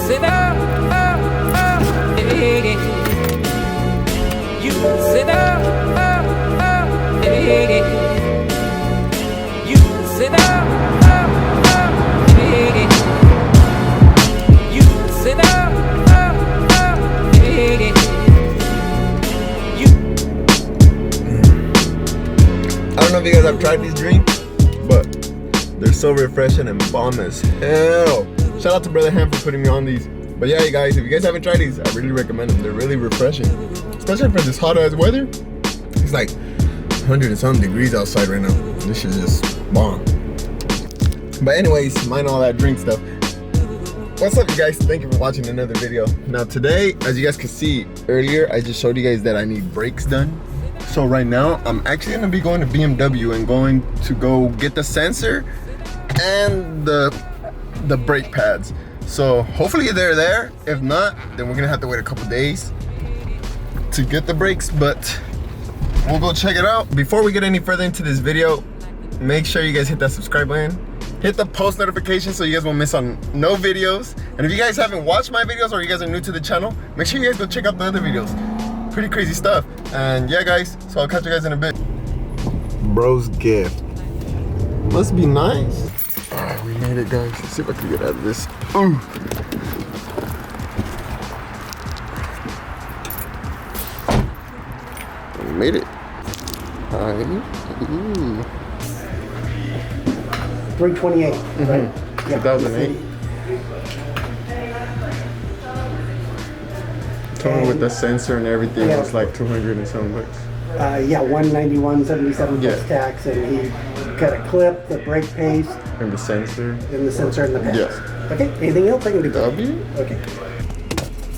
said, hey. You said, hey. You said, hey. You said, hey. I don't know if you guys have tried these drinks, but they're so refreshing and bomb as hell. Shout out to Brother Ham for putting me on these. But yeah, you guys, if you guys haven't tried these, I really recommend them. They're really refreshing, especially for this hot ass weather. It's like 100 and some degrees outside right now. This shit is just bomb. But anyways, mind all that drink stuff. What's up, you guys? Thank you for watching another video. Now today, as you guys can see earlier, I just showed you guys that I need brakes done. So right now, I'm actually gonna be going to BMW and going to go get the sensor and the brake pads. So hopefully they're there. If not, then we're gonna have to wait a couple days to get the brakes, but we'll go check it out. Before we get any further into this video, make sure you guys hit that subscribe button. Hit the post notification so you guys won't miss on no videos. And if you guys haven't watched my videos or you guys are new to the channel, make sure you guys go check out the other videos. Pretty crazy stuff. And yeah, guys, so I'll catch you guys in a bit. Bro's gift. Must be nice. Alright, we made it, guys. Let's see if I can get out of this. Ooh. We made it. Alright. Ooh. 328. Right? 2008. Total with the sensor and everything was like 200 and some bucks. Yeah, 191.77 Yeah. plus tax, and he got a clip, the brake paste, And the sensor. and the sensor and the pads. Yes. Okay, anything else I can do? W? Okay.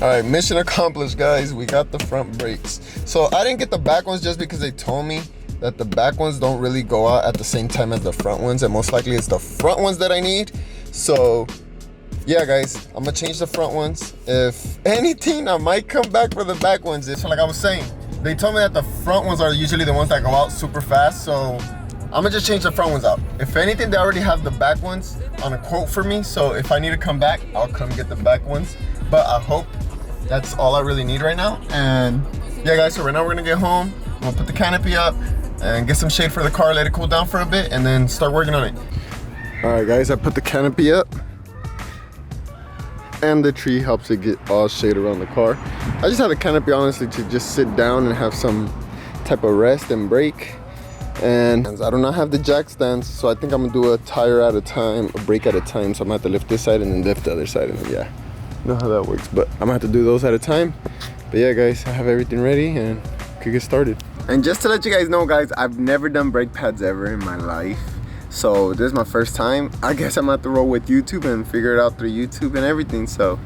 Alright, mission accomplished, guys. We got the front brakes. So I didn't get the back ones just because they told me that the back ones don't really go out at the same time as the front ones, and most likely it's the front ones that I need. So yeah, guys, I'm gonna change the front ones. If anything, I might come back for the back ones. So like I was saying, they told me that the front ones are usually the ones that go out super fast, so I'm gonna just change the front ones out. If anything, they already have the back ones on a quote for me, so if I need to come back, I'll come get the back ones. But I hope that's all I really need right now. And yeah, guys, so right now we're gonna get home, we'll put the canopy up and get some shade for the car, let it cool down for a bit, and then start working on it. All right, guys, I put the canopy up, and the tree helps it get all shade around the car. I just had the canopy, honestly, to just sit down and have some type of rest and break. And I do not have the jack stands, so I think I'm gonna do a tire at a time, a brake at a time. So I'm gonna have to lift this side and then lift the other side, and then, yeah, you know how that works. But I'm gonna have to do those at a time. But yeah, guys, I have everything ready and could get started. And just to let you guys know, guys, I've never done brake pads ever in my life. So this is my first time. I guess I'm gonna have to roll with YouTube and figure it out through YouTube and everything. So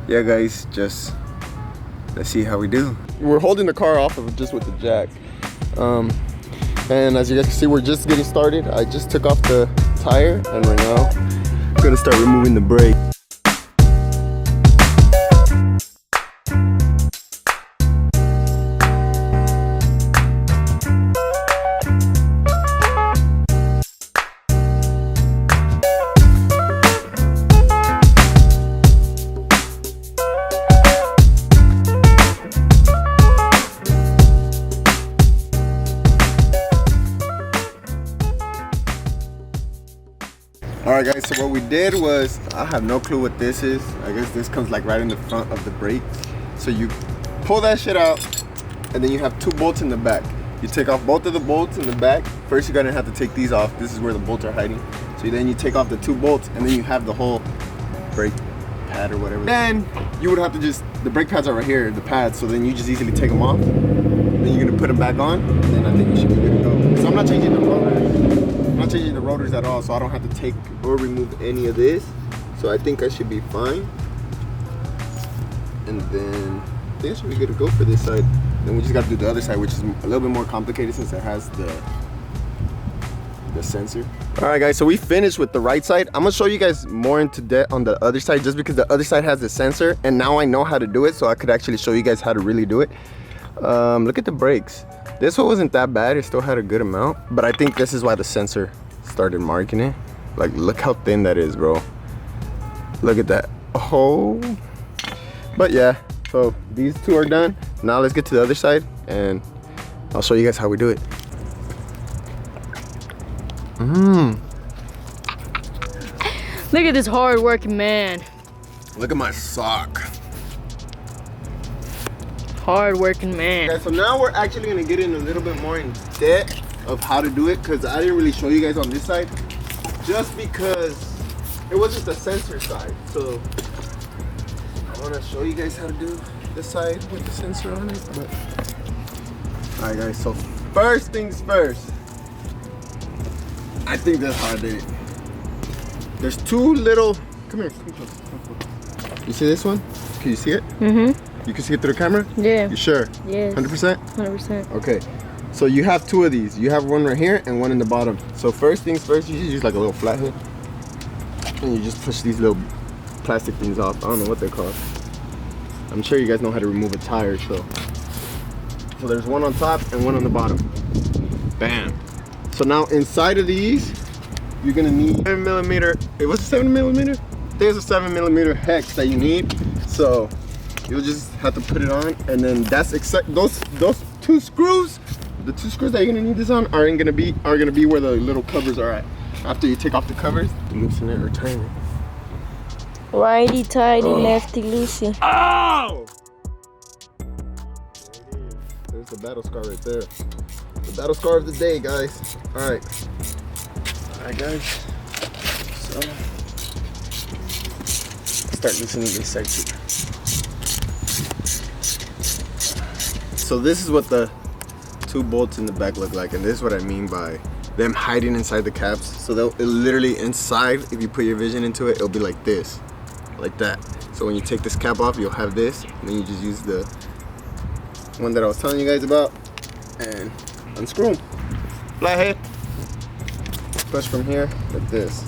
yeah, guys, just let's see how we do. We're holding the car off of just with the jack. And as you guys can see, we're just getting started. I just took off the tire, and right now I'm gonna start removing the brake. Alright, guys, so what we did was, I have no clue what this is. I guess this comes like right in the front of the brake. So you pull that shit out, and then you have two bolts in the back. You take off both of the bolts in the back. First you're gonna have to take these off. This is where the bolts are hiding. So then you take off the two bolts, and then you have the whole brake pad or whatever. Then you would have to just, the brake pads are right here, the pads, so then you just easily take them off. Then you're gonna put them back on, then I think you should be good to go. So I'm not changing the rotors. I'm not changing the rotors at all, so I don't have to take or remove any of this. So I think I should be fine. And then I think I should be good to go for this side. Then we just got to do the other side, which is a little bit more complicated since it has the sensor. All right, guys, so we finished with the right side. I'm gonna show you guys more into depth on the other side, just because the other side has the sensor, and now I know how to do it, so I could actually show you guys how to really do it. Look at the brakes. This one wasn't that bad. It still had a good amount, but I think this is why the sensor started marking it. Like, look how thin that is, bro. Look at that. Oh But yeah, so these two are done. Now let's get to the other side and I'll show you guys how we do it. Look at this hard-working man. Look at my sock. Hard-working man. Okay, so now we're actually gonna get in a little bit more in depth of how to do it, because I didn't really show you guys on this side, just because it was just the sensor side. So I wanna show you guys how to do this side with the sensor on it. But all right, guys. So first things first. I think that's how I did it. There's two little. Come here. Come close. Come close. You see this one? Can you see it? Mm-hmm. You can see it through the camera? Yeah. You sure? Yes. 100%? 100%. Okay. So you have two of these. You have one right here and one in the bottom. So first things first, you just use like a little flathead. And you just push these little plastic things off. I don't know what they're called. I'm sure you guys know how to remove a tire, so. So there's one on top and one on the bottom. Bam. So now inside of these, you're gonna need 7mm. It was a 7mm? There's a 7mm hex that you need. So you'll just have to put it on, and then that's those two screws. The two screws that you're gonna need this on are gonna be where the little covers are at. After you take off the covers, loosen it or tighten it. Righty tighty, lefty loosey. Oh! There's the battle scar right there. The battle scar of the day, guys. All right, guys. So start loosening this side too. So this is what the two bolts in the back look like, and this is what I mean by them hiding inside the caps. So they'll literally inside, if you put your vision into it, it'll be like this, like that. So when you take this cap off, you'll have this, and then you just use the one that I was telling you guys about and unscrew them. Flathead. Push from here like this.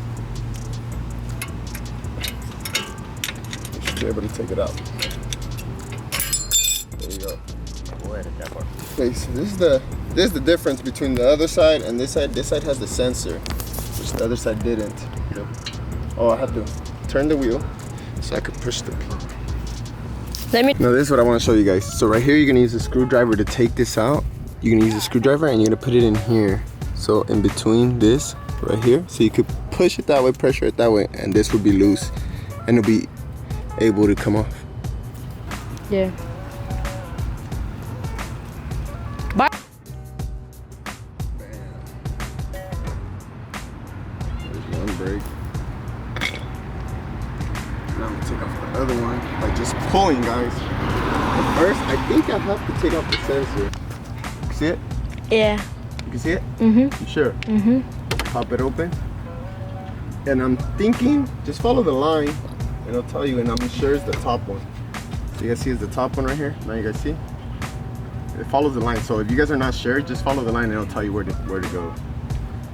You should be able to take it out. There you go. Okay, so this is the difference between the other side and this side. This side has the sensor, which the other side didn't. Yep. Oh, I have to turn the wheel so I could push the pin. Now this is what I want to show you guys. So right here, you're gonna use a screwdriver to take this out. You're gonna use a screwdriver and you're gonna put it in here. So in between this right here, so you could push it that way, pressure it that way, and this would be loose, and it'll be able to come off. Yeah. Bye. There's one brake. Now I'm gonna take off the other one by just pulling, guys. But first, I think I have to take off the sensor. You see it? Yeah. You can see it? Mm-hmm. You sure? Mm-hmm. Pop it open. And I'm thinking, just follow the line, and it'll tell you, and I'm sure it's the top one. So you guys see it's the top one right here? Now you guys see? It follows the line. So if you guys are not sure, just follow the line and it'll tell you where to go.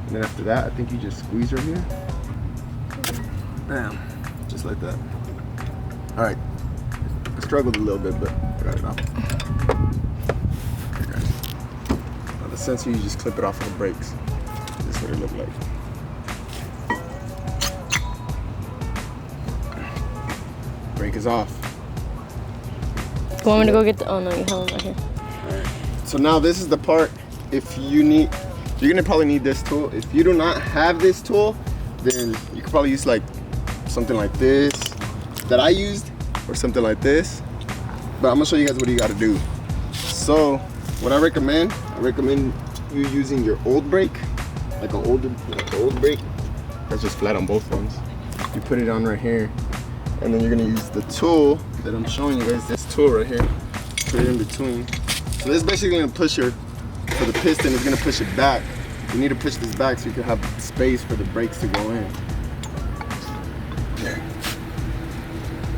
And then after that, I think you just squeeze right here. Bam. Just like that. All right. I struggled a little bit, but I got it off. Okay, guys. Now the sensor, you just clip it off of the brakes. This is what it looked like. Brake is off. You want me to go get the, oh no, you have them right here. Alright. So now this is the part, if you need, you're gonna probably need this tool. If you do not have this tool, then you could probably use like something like this that I used, or something like this. But I'm gonna show you guys what you gotta do. So what I recommend you using your old brake, like an old brake that's just flat on both ones. You put it on right here, and then you're gonna use the tool that I'm showing you guys, this tool right here. Put it in between. So this is basically gonna push for the piston, it's gonna push it back. You need to push this back so you can have space for the brakes to go in.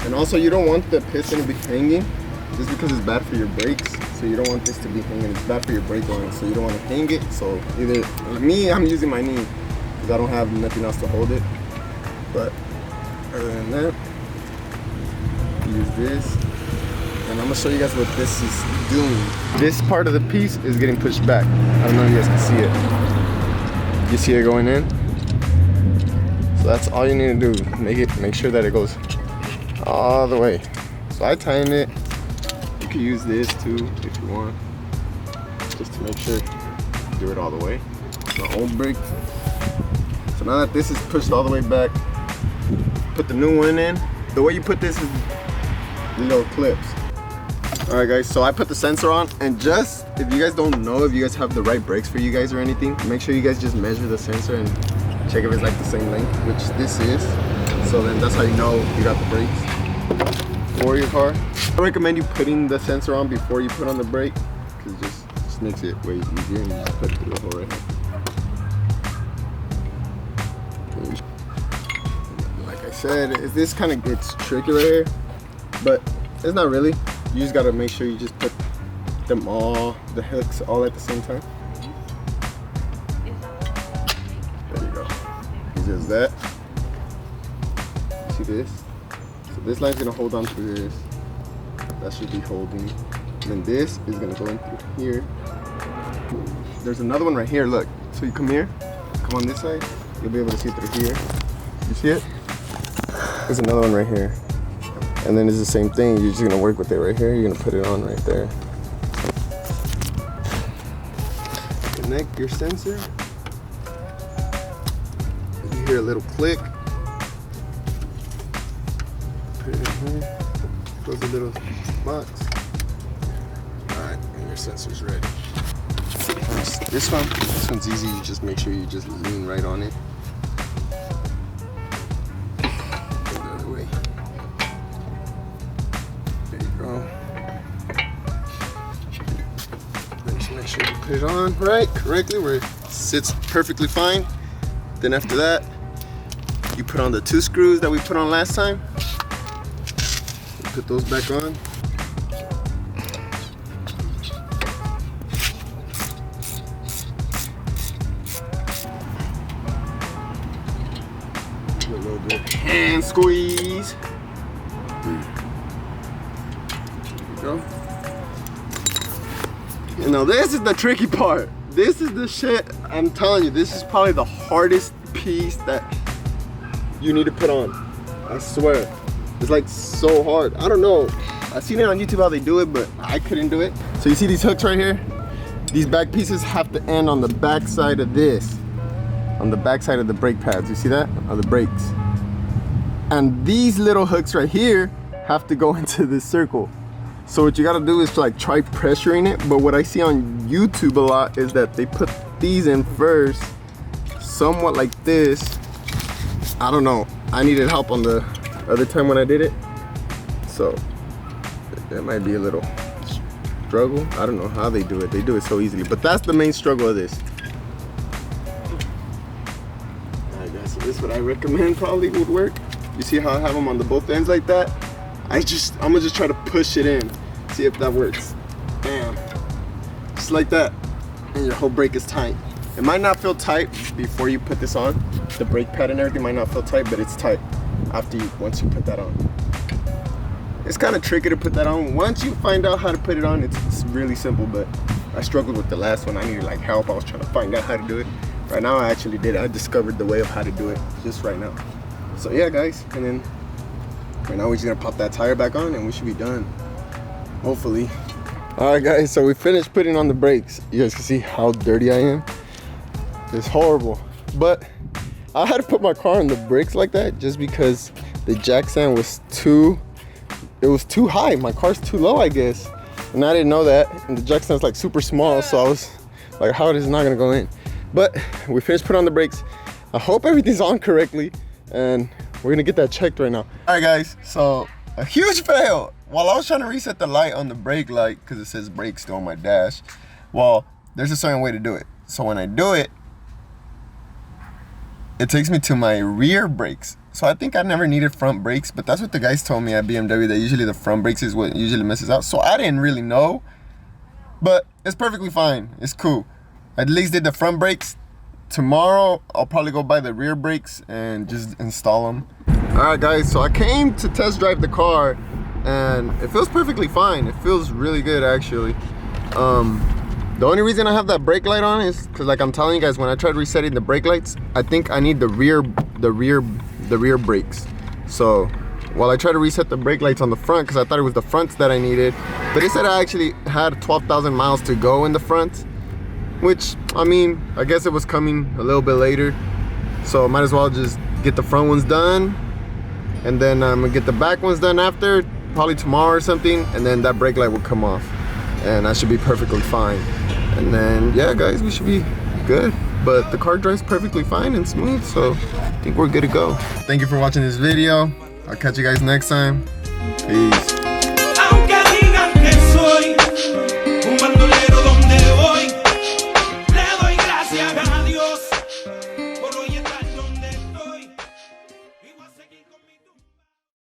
And also you don't want the piston to be hanging, just because it's bad for your brakes. So you don't want this to be hanging, it's bad for your brake line. So you don't want to hang it. So either, me, I'm using my knee, because I don't have nothing else to hold it. But other than that, use this. And I'm gonna show you guys what this is doing. This part of the piece is getting pushed back. I don't know if you guys can see it. You see it going in? So that's all you need to do. Make sure that it goes all the way. So I tighten it. You can use this too if you want, just to make sure. Do it all the way. The old brake. So now that this is pushed all the way back, put the new one in. The way you put this is little clips. All right, guys. So I put the sensor on, and just if you guys don't know if you guys have the right brakes for you guys or anything, make sure you guys just measure the sensor and check if it's like the same length, which this is. So then that's how you know you got the brakes for your car. I recommend you putting the sensor on before you put on the brake, because it just makes it way easier, and you just put it through the hole right here. Like I said, this kind of gets tricky right here, but it's not really. You just gotta make sure you just put them all, the hooks all at the same time. There you go. It's just that. See this? So this line's gonna hold on to this. That should be holding. And then this is gonna go in through here. There's another one right here, look. So you come here, come on this side, you'll be able to see it through here. You see it? There's another one right here. And then it's the same thing, you're just gonna work with it right here, you're gonna put it on right there. Connect your sensor. You hear a little click. Put it in here, close the little box. Alright, and your sensor's ready. This one's easy, you just make sure you just lean right on it. Go the other way. There you go. Then just make sure you put it on right, correctly, where it sits perfectly fine. Then after that, you put on the 2 screws that we put on last time. You put those back on. A little bit hand squeeze. There you go. And now this is the tricky part. This is the shit, I'm telling you, this is probably the hardest piece that you need to put on. I swear. It's like so hard. I don't know. I've seen it on YouTube how they do it, but I couldn't do it. So you see these hooks right here? These back pieces have to end on the back side of this. On the back side of the brake pads. You see that? Of the brakes. And these little hooks right here have to go into this circle. So what you gotta do is like try pressuring it, but what I see on YouTube a lot is that they put these in first, somewhat like this. I don't know, I needed help on the other time when I did it, so that might be a little struggle. I don't know how they do it so easily, but that's the main struggle of this. Alright guys, so this is what I recommend probably would work. You see how I have them on the both ends like that? I'm gonna just try to push it in, see if that works. Bam, just like that, and your whole brake is tight. It might not feel tight before you put this on. The brake pad and everything might not feel tight, but it's tight once you put that on. It's kind of tricky to put that on. Once you find out how to put it on, it's really simple, but I struggled with the last one. I needed like help. I was trying to find out how to do it. Right now I actually did it. I discovered the way of how to do it just right now. So yeah guys, and then right now we're just gonna pop that tire back on and we should be done, hopefully. All right guys, so we finished putting on the brakes. You guys can see how dirty I am. It's horrible, but I had to put my car on the brakes like that just because the jack stand was too high. My car's too low, I guess, and I didn't know that. And the jack stand's like super small, so I was like, how is it not gonna go in? But we finished putting on the brakes. I hope everything's on correctly, and we're gonna get that checked right now. All right guys, so a huge fail. While I was trying to reset the light on the brake light, because it says brake still on my dash, well, there's a certain way to do it. So when I do it, it takes me to my rear brakes. So I think I never needed front brakes, but that's what the guys told me at BMW, that usually the front brakes is what usually messes out. So I didn't really know, but it's perfectly fine. It's cool. I at least did the front brakes. Tomorrow, I'll probably go buy the rear brakes and just install them. All right guys, so I came to test drive the car and it feels perfectly fine. It feels really good actually. The only reason I have that brake light on is because, like I'm telling you guys, when I tried resetting the brake lights, I think I need the rear brakes. So Well, I tried to reset the brake lights on the front because I thought it was the fronts that I needed, but it said I actually had 12,000 miles to go in the front, which, I mean, I guess it was coming a little bit later, so I might as well just get the front ones done, and then I'm gonna get the back ones done after, probably tomorrow or something, and then that brake light will come off, and I should be perfectly fine. And then, yeah, guys, we should be good. But the car drives perfectly fine and smooth, so I think we're good to go. Thank you for watching this video. I'll catch you guys next time. Peace.